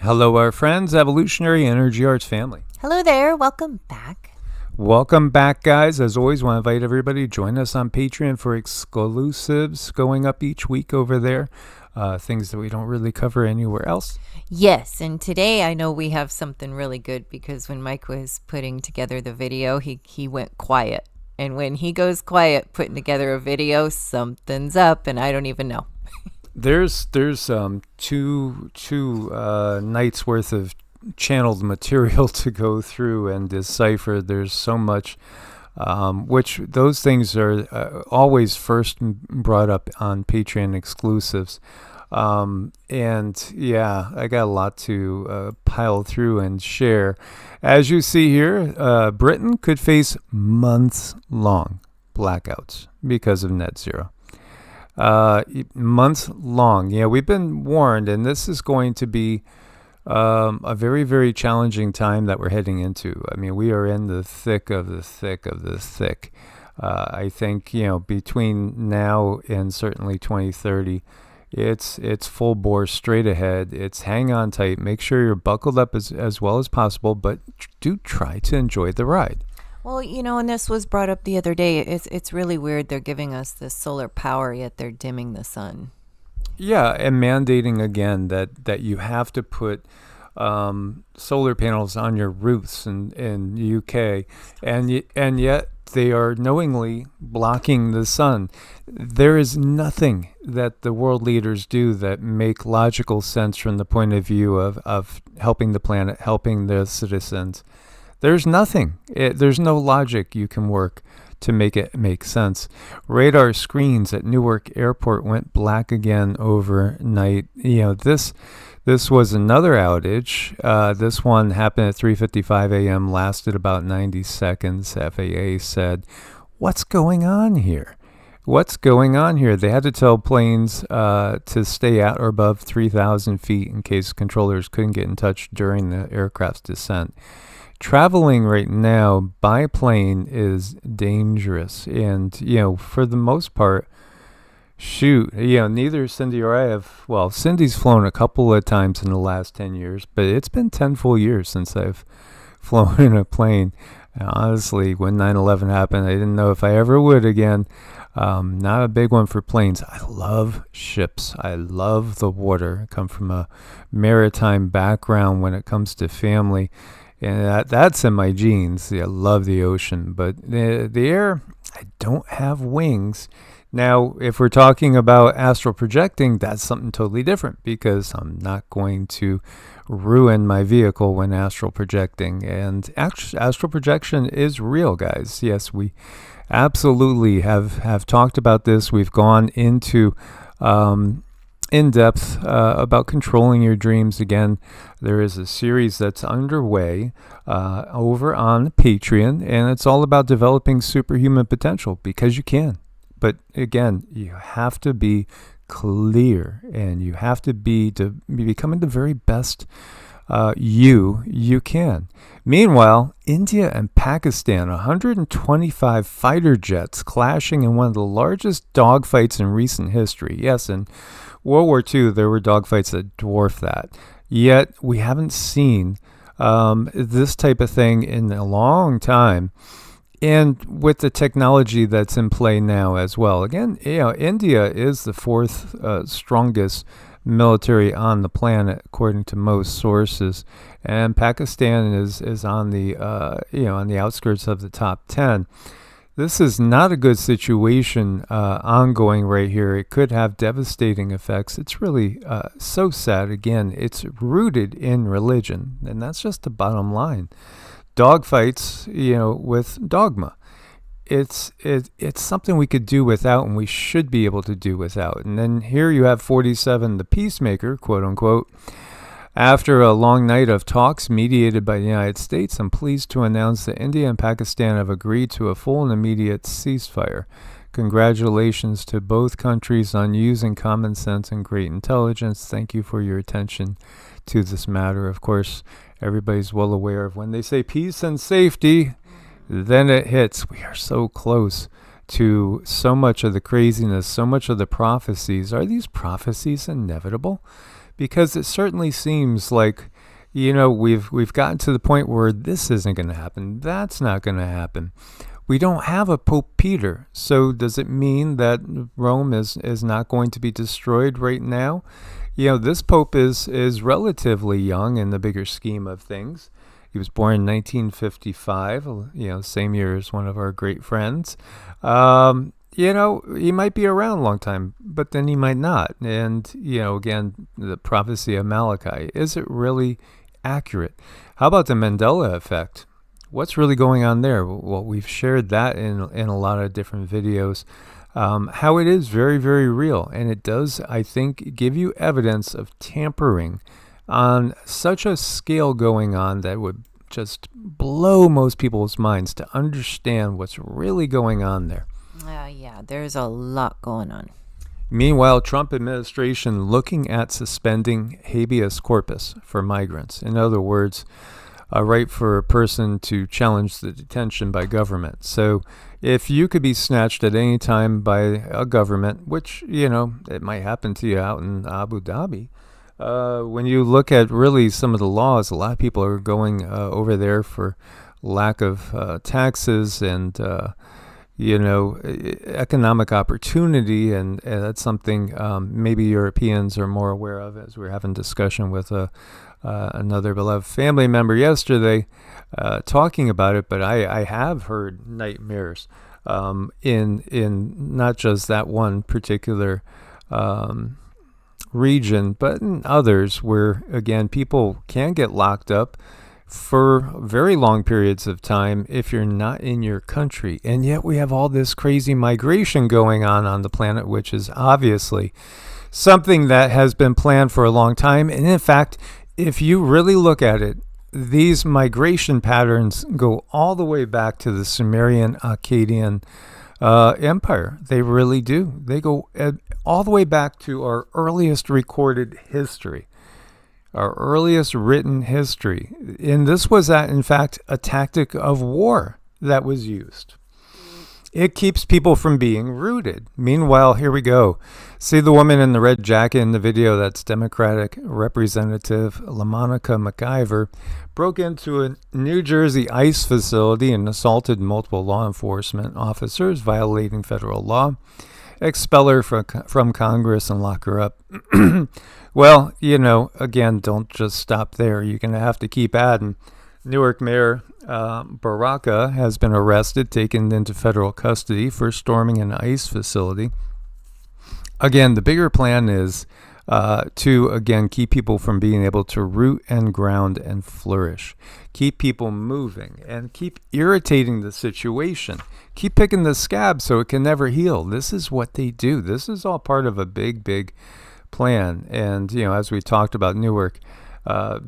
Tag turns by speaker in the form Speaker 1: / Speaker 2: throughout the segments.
Speaker 1: Hello, our friends, Evolutionary Energy Arts family.
Speaker 2: Hello there. Welcome back.
Speaker 1: Welcome back, guys. As always, want to invite everybody to join us on Patreon for exclusives going up each week over there. Things that we don't really cover anywhere else.
Speaker 2: Yes, and today I know we have something really good because when Mike was putting together the video, he went quiet. And when he goes quiet putting together a video, something's up, and I don't even know.
Speaker 1: There's two nights worth of channeled material to go through and decipher. There's so much, which those things are always first brought up on Patreon exclusives. And yeah, I got a lot to pile through and share. As you see here, Britain could face months-long blackouts because of net zero. Months long. Yeah, we've been warned, and this is going to be a very, very challenging time that we're heading into. I mean, we are in the thick of the thick of the thick. I think, between now and certainly 2030, it's full bore straight ahead. It's hang on tight. Make sure you're buckled up as well as possible, but do try to enjoy the ride.
Speaker 2: Well, and this was brought up the other day. It's really weird. They're giving us this solar power, yet they're dimming the sun.
Speaker 1: Yeah, and mandating again that you have to put solar panels on your roofs in UK, and yet they are knowingly blocking the sun. There is nothing that the world leaders do that make logical sense from the point of view of helping the planet, helping the citizens. There's nothing. There's no logic you can work to make it make sense. Radar screens at Newark Airport went black again overnight. This was another outage. This one happened at 3:55 a.m., lasted about 90 seconds. FAA said, "What's going on here? What's going on here?" They had to tell planes to stay at or above 3,000 feet in case controllers couldn't get in touch during the aircraft's descent. Traveling right now by plane is dangerous. And, for the most part, neither Cindy or I have, Cindy's flown a couple of times in the last 10 years, but it's been 10 full years since I've flown in a plane. Honestly, when 9/11 happened, I didn't know if I ever would again. Not a big one for planes. I love ships. I love the water. I come from a maritime background when it comes to family. And that's in my genes. I love the ocean. But the air, I don't have wings. Now, if we're talking about astral projecting, that's something totally different because I'm not going to ruin my vehicle when astral projecting. And astral projection is real, guys. Yes, we absolutely have talked about this. We've gone into in depth about controlling your dreams. Again, there is a series that's underway over on Patreon, and it's all about developing superhuman potential because you can. But again, you have to be clear, and you have to be becoming the very best you can. Meanwhile, India and Pakistan, 125 fighter jets clashing in one of the largest dogfights in recent history. Yes, in World War II, there were dogfights that dwarf that. Yet, we haven't seen this type of thing in a long time. And with the technology that's in play now as well. Again, India is the fourth strongest military on the planet, according to most sources, and Pakistan is on the on the outskirts of the top 10. This is not a good situation ongoing right here. It could have devastating effects. It's really so sad. Again, it's rooted in religion, and that's just the bottom line. Dogfights, with dogma. It's something we could do without, and we should be able to do without. And then here you have 47, the peacemaker, quote unquote. After a long night of talks mediated by the United States, I'm pleased to announce that India and Pakistan have agreed to a full and immediate ceasefire. Congratulations to both countries on using common sense and great intelligence. Thank you for your attention to this matter. Of course, everybody's well aware of when they say peace and safety, then it hits. We are so close to so much of the craziness, so much of the prophecies. Are these prophecies inevitable? Because it certainly seems like we've gotten to the point where this isn't going to happen. That's not going to happen. We don't have a Pope Peter. So does it mean that Rome is not going to be destroyed right now? This Pope is relatively young in the bigger scheme of things. He was born in 1955, same year as one of our great friends. He might be around a long time, but then he might not. And, again, the prophecy of Malachi, is it really accurate? How about the Mandela effect? What's really going on there? Well, we've shared that in a lot of different videos, how it is very, very real. And it does, I think, give you evidence of tampering on such a scale going on that would just blow most people's minds to understand what's really going on there.
Speaker 2: Yeah, there's a lot going on.
Speaker 1: Meanwhile, Trump administration looking at suspending habeas corpus for migrants. In other words, a right for a person to challenge the detention by government. So if you could be snatched at any time by a government, which, it might happen to you out in Abu Dhabi, when you look at really some of the laws, a lot of people are going over there for lack of taxes and, economic opportunity. And that's something maybe Europeans are more aware of, as we were having discussion with another beloved family member yesterday talking about it. But I have heard nightmares in not just that one particular region, but in others where, again, people can get locked up for very long periods of time if you're not in your country. And yet we have all this crazy migration going on the planet, which is obviously something that has been planned for a long time. And in fact, if you really look at it, these migration patterns go all the way back to the Sumerian Akkadian Empire. They really do. They go all the way back to our earliest recorded history, our earliest written history. And this was, in fact, a tactic of war that was used. It keeps people from being rooted. Meanwhile, here we go. See the woman in the red jacket in the video? That's Democratic Representative LaMonica McIver. Broke into a New Jersey ICE facility and assaulted multiple law enforcement officers, violating federal law. Expel her from Congress and lock her up. Well, again, don't just stop there. You're going to have to keep adding. Newark Mayor Baraka has been arrested, taken into federal custody for storming an ICE facility. Again, the bigger plan is to, again, keep people from being able to root and ground and flourish. Keep people moving and keep irritating the situation. Keep picking the scab so it can never heal. This is what they do. This is all part of a big, big plan. And, as we talked about Newark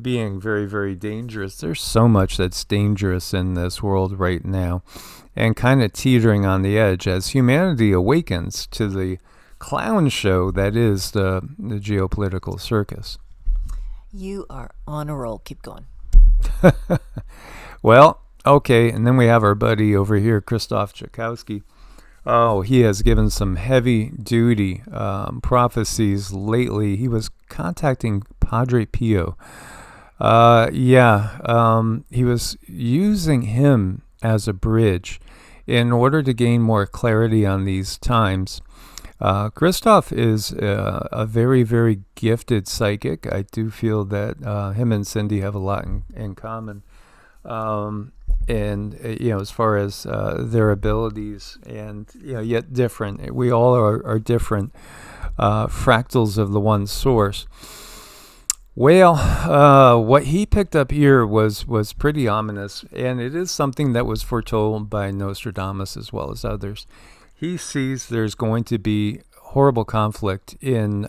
Speaker 1: being very, very dangerous, there's so much that's dangerous in this world right now and kind of teetering on the edge as humanity awakens to the clown show that is the geopolitical circus.
Speaker 2: You are on a roll. Keep going.
Speaker 1: Well, okay, and then we have our buddy over here, Christoph Jakowski. Oh, he has given some heavy-duty prophecies lately. He was contacting Padre Pio. He was using him as a bridge in order to gain more clarity on these times. Christoph is a very, very gifted psychic. I do feel that him and Cindy have a lot in common. And as far as their abilities, and yet different. We all are different fractals of the one source. Well, what he picked up here was pretty ominous, and it is something that was foretold by Nostradamus as well as others. He sees there's going to be horrible conflict in,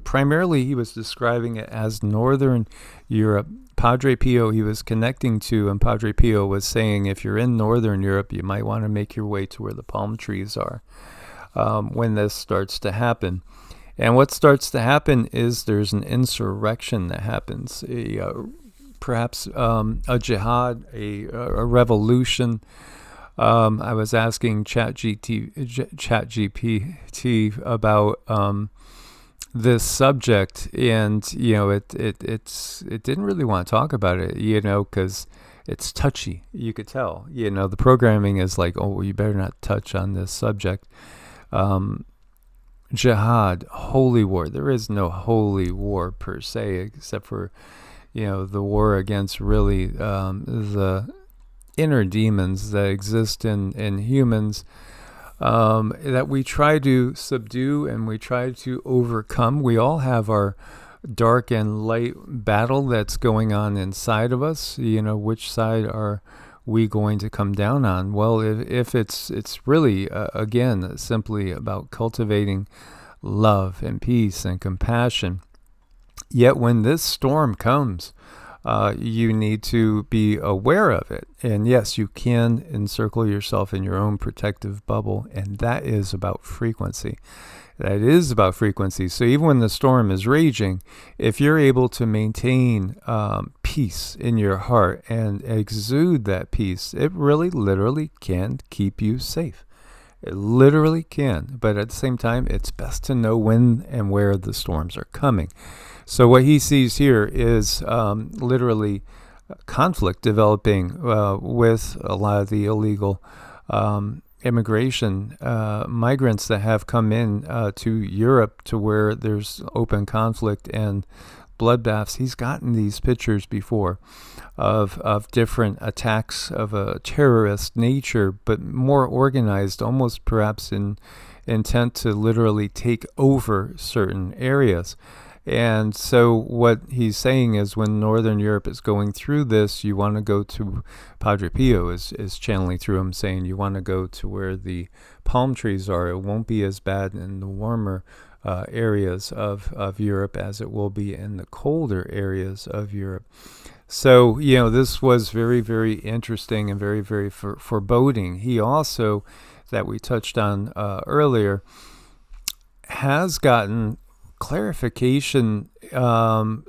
Speaker 1: primarily he was describing it as Northern Europe. Padre Pio he was connecting to, and Padre Pio was saying if you're in Northern Europe, you might want to make your way to where the palm trees are when this starts to happen. And what starts to happen is there's an insurrection that happens, perhaps a jihad, a revolution. I was asking ChatGPT about this subject, and it didn't really want to talk about it, because it's touchy. You could tell, the programming is like, oh, well, you better not touch on this subject. Jihad, holy war. There is no holy war per se, except for, the war against really the inner demons that exist in humans, that we try to subdue and we try to overcome. We all have our dark and light battle that's going on inside of us. Which side are we going to come down on? Well, if it's really, again, simply about cultivating love and peace and compassion. Yet when this storm comes, you need to be aware of it. And yes, you can encircle yourself in your own protective bubble, and that is about frequency. That is about frequency. So even when the storm is raging, if you're able to maintain peace in your heart and exude that peace, it really literally can keep you safe. It literally can. But at the same time, it's best to know when and where the storms are coming. So what he sees here is literally conflict developing with a lot of the illegal immigration migrants that have come in to Europe, to where there's open conflict and bloodbaths. He's gotten these pictures before of different attacks of a terrorist nature, but more organized, almost perhaps in intent to literally take over certain areas. And so what he's saying is, when Northern Europe is going through this, you want to go to, Padre Pio is channeling through him, saying you want to go to where the palm trees are. It won't be as bad in the warmer areas of Europe as it will be in the colder areas of Europe. So, this was very, very interesting and very, very foreboding. He also, that we touched on earlier, has gotten clarification,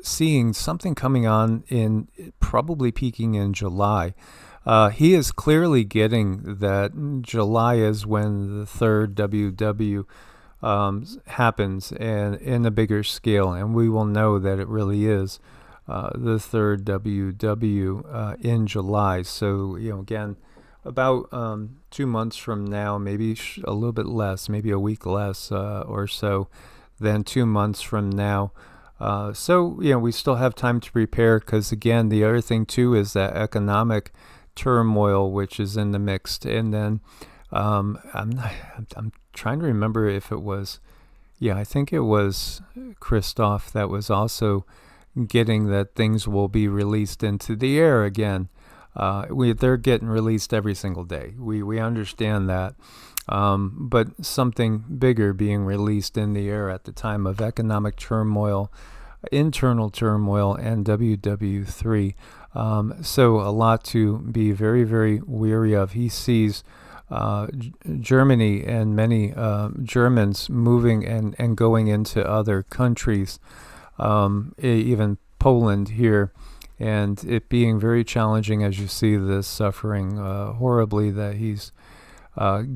Speaker 1: seeing something coming on in probably peaking in July. He is clearly getting that July is when the third WW happens, and in a bigger scale, and we will know that it really is the third WW in July. So, again, about 2 months from now, maybe a little bit less, maybe a week less or so than 2 months from now. So, we still have time to prepare, because, again, the other thing, too, is that economic turmoil, which is in the mix. And then I'm trying to remember if it was, I think it was Christoph that was also getting that things will be released into the air again. They're getting released every single day. We understand that. But something bigger being released in the air at the time of economic turmoil, internal turmoil, and WW3. So a lot to be very, very weary of. He sees Germany and many Germans moving and going into other countries, even Poland here, and it being very challenging as you see this suffering horribly that he's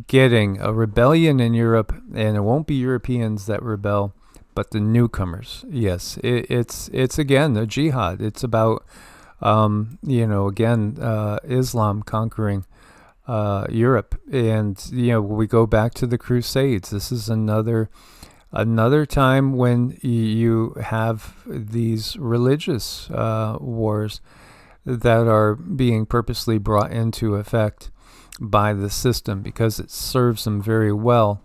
Speaker 1: getting a rebellion in Europe, and it won't be Europeans that rebel, but the newcomers. Yes, it's again a jihad. It's about Islam conquering Europe, and we go back to the Crusades. This is another time when you have these religious wars that are being purposely brought into effect by the system, because it serves them very well.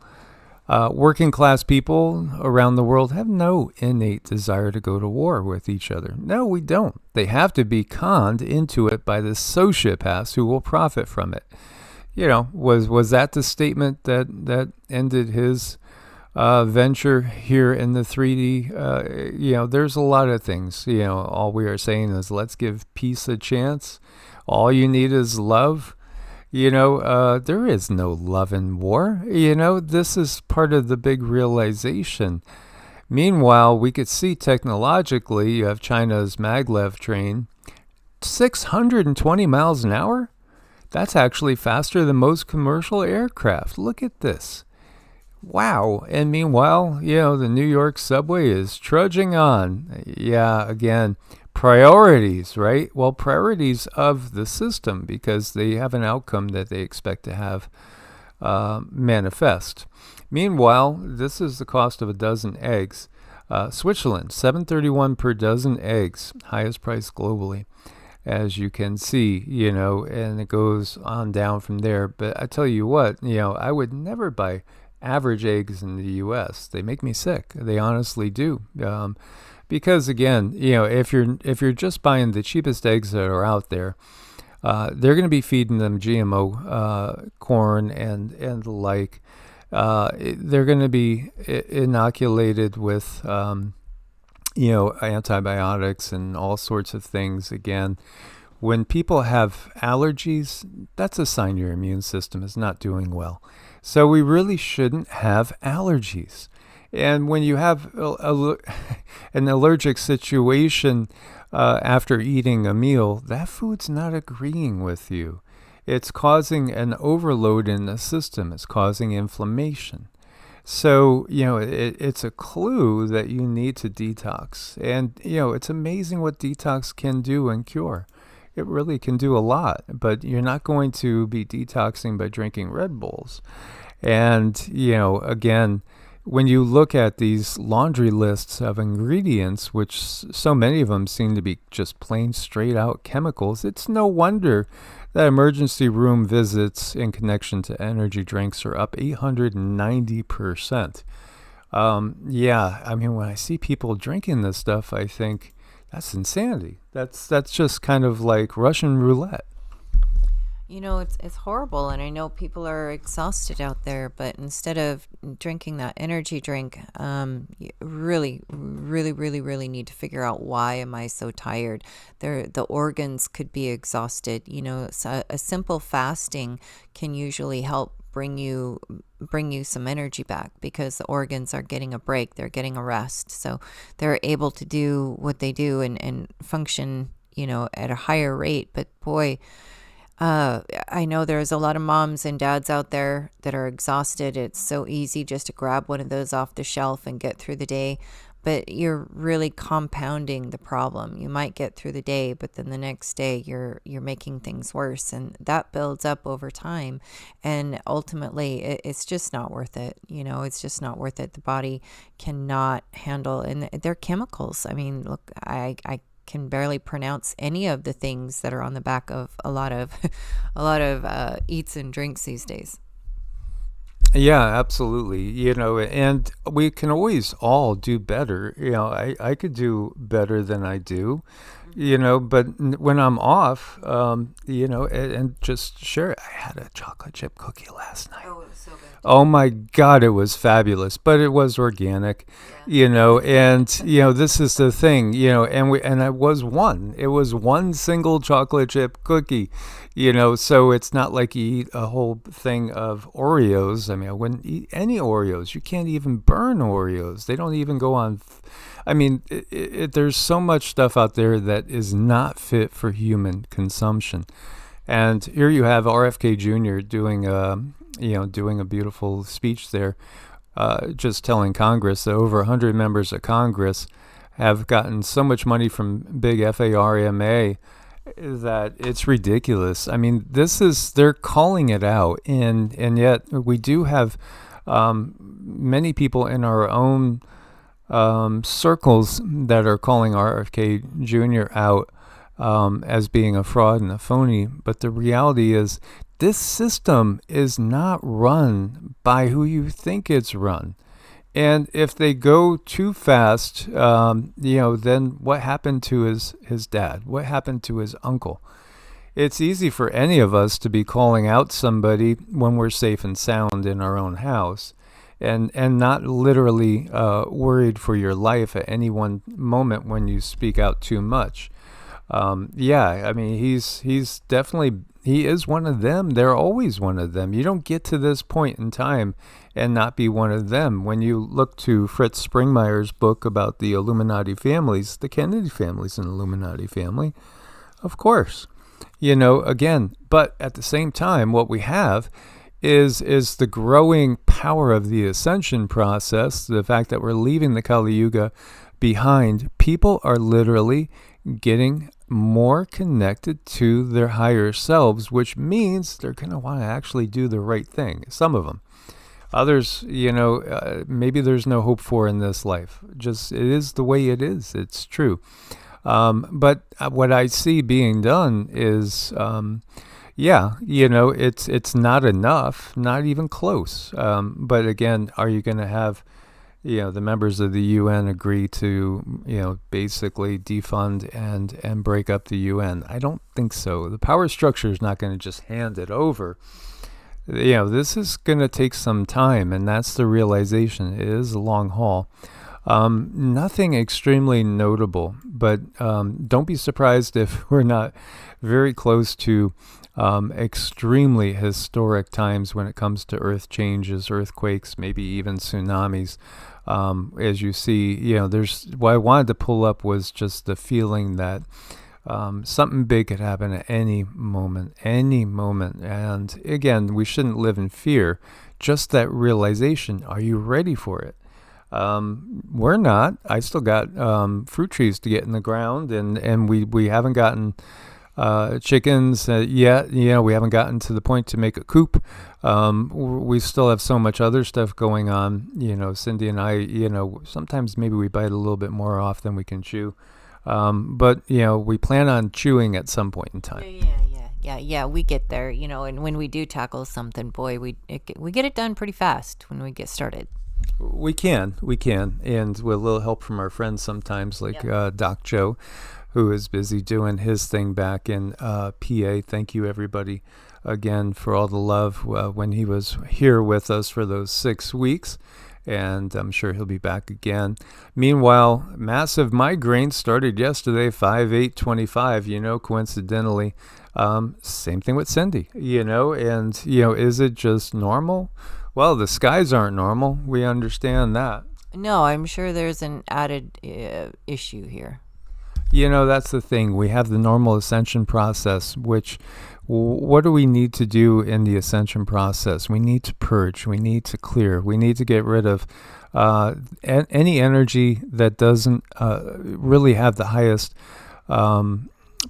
Speaker 1: Working class people around the world have no innate desire to go to war with each other. No, we don't. They have to be conned into it by the sociopaths who will profit from it. Was that the statement that ended his venture here in the 3D? There's a lot of things. All we are saying is, let's give peace a chance. All you need is love. There is no love in war. This is part of the big realization. Meanwhile, we could see technologically, you have China's maglev train, 620 miles an hour. That's actually faster than most commercial aircraft. Look at this. Wow. And meanwhile, the New York subway is trudging on. Yeah, again, priorities, right? Well, priorities of the system, because they have an outcome that they expect to have manifest. Meanwhile, this is the cost of a dozen eggs. Switzerland, $7.31 per dozen eggs, highest price globally, as you can see, and it goes on down from there. But I tell you what, I would never buy average eggs in the U.S. They make me sick. They honestly do. Because again, if you're just buying the cheapest eggs that are out there, they're going to be feeding them GMO corn and the like. They're going to be inoculated with antibiotics and all sorts of things. Again, when people have allergies, that's a sign your immune system is not doing well. So we really shouldn't have allergies. And when you have an allergic situation after eating a meal, that food's not agreeing with you. It's causing an overload in the system. It's causing inflammation. So, it's a clue that you need to detox. And, it's amazing what detox can do and cure. It really can do a lot, but you're not going to be detoxing by drinking Red Bulls. And, again, when you look at these laundry lists of ingredients, which so many of them seem to be just plain straight out chemicals, it's no wonder that emergency room visits in connection to energy drinks are up 890%. When I see people drinking this stuff, I think that's insanity. That's just kind of like Russian roulette.
Speaker 2: It's horrible, and I know people are exhausted out there, but instead of drinking that energy drink, you really, really, really, really need to figure out, why am I so tired? The organs could be exhausted. So a simple fasting can usually help bring you some energy back, because the organs are getting a break, they're getting a rest, so they're able to do what they do and function, at a higher rate. But boy, I know there's a lot of moms and dads out there that are exhausted. It's so easy just to grab one of those off the shelf and get through the day, but you're really compounding the problem. You might get through the day, but then the next day you're making things worse, and that builds up over time. And ultimately, it's just not worth it. It's just not worth it. The body cannot handle, and they're chemicals. I mean, look, I can barely pronounce any of the things that are on the back of a lot of eats and drinks these days.
Speaker 1: Yeah, absolutely. And we can always all do better. I could do better than I do, but when I'm off, and just share it. I had a chocolate chip cookie last night.
Speaker 2: Oh, it was so good.
Speaker 1: Oh my God, it was fabulous, but it was organic, and, this is the thing, and it was one single chocolate chip cookie, so it's not like you eat a whole thing of Oreos. I mean, I wouldn't eat any Oreos. You can't even burn Oreos. They don't even go on. There's so much stuff out there that is not fit for human consumption. And here you have RFK Jr. doing a beautiful speech there, just telling Congress that over 100 members of Congress have gotten so much money from big FARMA that it's ridiculous. I mean, they're calling it out, and yet we do have many people in our own circles that are calling RFK Jr. out as being a fraud and a phony. But the reality is, this system is not run by who you think it's run. And if they go too fast, then what happened to his dad? What happened to his uncle? It's easy for any of us to be calling out somebody when we're safe and sound in our own house, and not literally worried for your life at any one moment when you speak out too much. He's definitely, he is one of them. They're always one of them. You don't get to this point in time and not be one of them. When you look to Fritz Springmeier's book about the Illuminati families, the Kennedy family's an Illuminati family, of course. Again, but at the same time, what we have is the growing power of the ascension process, the fact that we're leaving the Kali Yuga behind. People are literally getting more connected to their higher selves, which means they're going to want to actually do the right thing. Some of them. Others, maybe there's no hope for in this life. Just, it is the way it is. It's true. But what I see being done is, it's not enough, not even close. But again, are you going to have, the members of the UN agree to, basically defund and break up the UN? I don't think so. The power structure is not going to just hand it over. This is going to take some time, and that's the realization. It is a long haul. Nothing extremely notable, but don't be surprised if we're not very close to extremely historic times when it comes to earth changes, earthquakes, maybe even tsunamis. As you see, what I wanted to pull up was just the feeling that something big could happen at any moment. And again, we shouldn't live in fear. Just that realization. Are you ready for it? We're not. I still got fruit trees to get in the ground, and we haven't gotten chickens yet. We haven't gotten to the point to make a coop. We still have so much other stuff going on. Cindy and I, sometimes maybe we bite a little bit more off than we can chew. But we plan on chewing at some point in time.
Speaker 2: Yeah, we get there, and when we do tackle something, boy, we get it done pretty fast when we get started.
Speaker 1: We can, and with a little help from our friends sometimes, like Doc Joe, who is busy doing his thing back in PA. Thank you, everybody, again, for all the love when he was here with us for those 6 weeks, and I'm sure he'll be back again. Meanwhile, massive migraine started yesterday, 5/8/25, coincidentally. Same thing with Cindy, and, is it just normal? Well, the skies aren't normal. We understand that.
Speaker 2: No, I'm sure there's an added issue here.
Speaker 1: That's the thing. We have the normal ascension process, which, what do we need to do in the ascension process? We need to purge. We need to clear. We need to get rid of any energy that doesn't really have the highest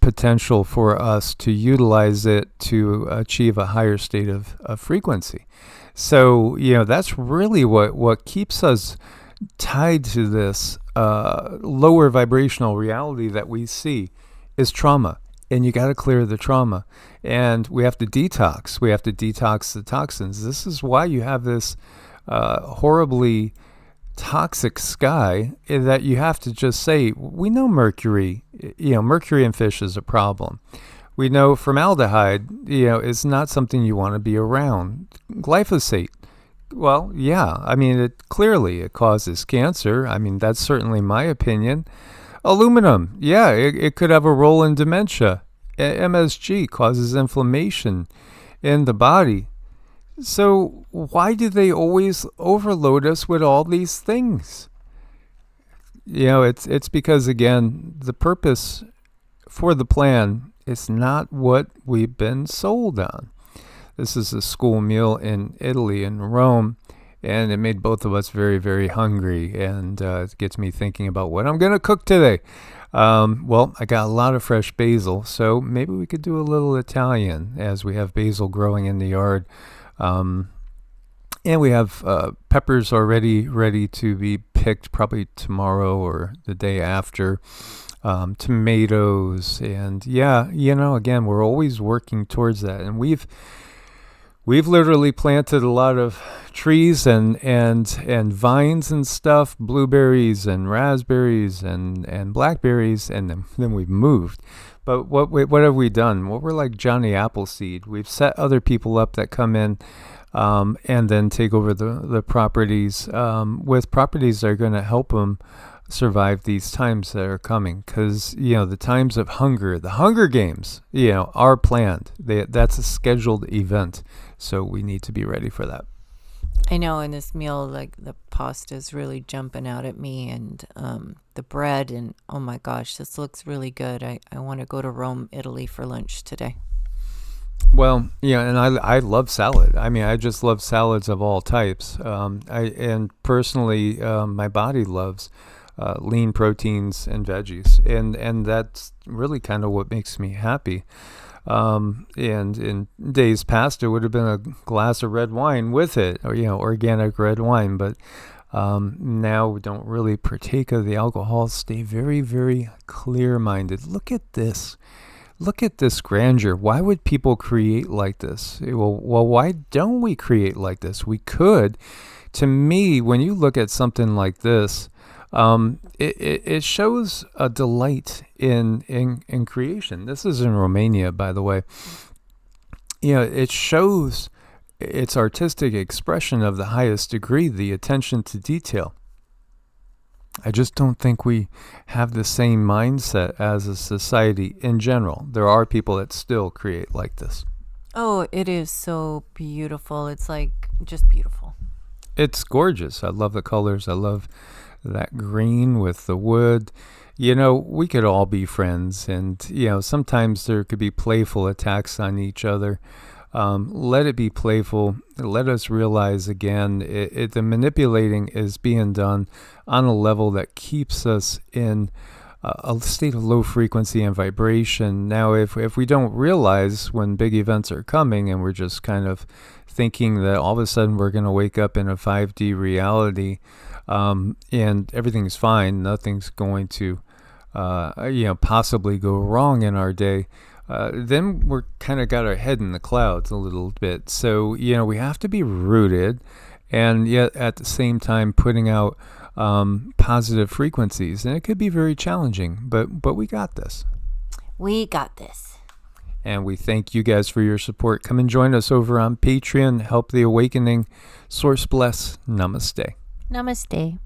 Speaker 1: potential for us to utilize it to achieve a higher state of frequency. So, that's really what keeps us tied to this lower vibrational reality that we see is trauma. And you got to clear the trauma. And we have to detox. We have to detox the toxins. This is why you have this horribly toxic sky, that you have to just say, we know mercury, mercury in fish is a problem. We know formaldehyde, is not something you want to be around. Glyphosate, well, yeah, it clearly causes cancer. That's certainly my opinion. Aluminum, yeah, it could have a role in dementia. MSG causes inflammation in the body. So why do they always overload us with all these things? It's because, again, the purpose for the plan is not what we've been sold on. This is a school meal in Italy, in Rome, and it made both of us very, very hungry, and it gets me thinking about what I'm going to cook today. Well, I got a lot of fresh basil, so maybe we could do a little Italian, as we have basil growing in the yard. And we have peppers already ready to be picked, probably tomorrow or the day after. Tomatoes, and again, we're always working towards that. And we've literally planted a lot of trees and vines and stuff, blueberries and raspberries and blackberries, and then we've moved. But what have we done? Well, we're like Johnny Appleseed. We've set other people up that come in and then take over the properties with properties that are going to help them survive these times that are coming. Because, the times of hunger, the Hunger Games, are planned. That's a scheduled event. So we need to be ready for that.
Speaker 2: I know in this meal, like the pasta's really jumping out at me, and the bread, and oh my gosh, this looks really good. I want to go to Rome, Italy for lunch today.
Speaker 1: Well, yeah, and I love salad. I mean, I just love salads of all types. And personally, my body loves lean proteins and veggies, and that's really kind of what makes me happy. And in days past, it would have been a glass of red wine with it, or organic red wine. But now we don't really partake of the alcohol. Stay very, very clear-minded. Look at this. Look at this grandeur. Why would people create like this? Well, why don't we create like this? We could. To me, when you look at something like this, it shows a delight in creation. This is in Romania, by the way. It shows its artistic expression of the highest degree, the attention to detail. I just don't think we have the same mindset as a society in general. There are people that still create like this.
Speaker 2: Oh, it is so beautiful. It's like just beautiful.
Speaker 1: It's gorgeous. I love the colors. I love that green with the wood. We could all be friends, and sometimes there could be playful attacks on each other. Let it be playful. Let us realize again, the manipulating is being done on a level that keeps us in a state of low frequency and vibration. Now, if we don't realize when big events are coming, and we're just kind of thinking that all of a sudden we're going to wake up in a 5D reality, and everything's fine, nothing's going to possibly go wrong in our day, then we're kind of got our head in the clouds a little bit. So, we have to be rooted, and yet at the same time putting out positive frequencies. And it could be very challenging, but we got this.
Speaker 2: We got this.
Speaker 1: And we thank you guys for your support. Come and join us over on Patreon. Help the awakening. Source bless. Namaste.
Speaker 2: Namaste.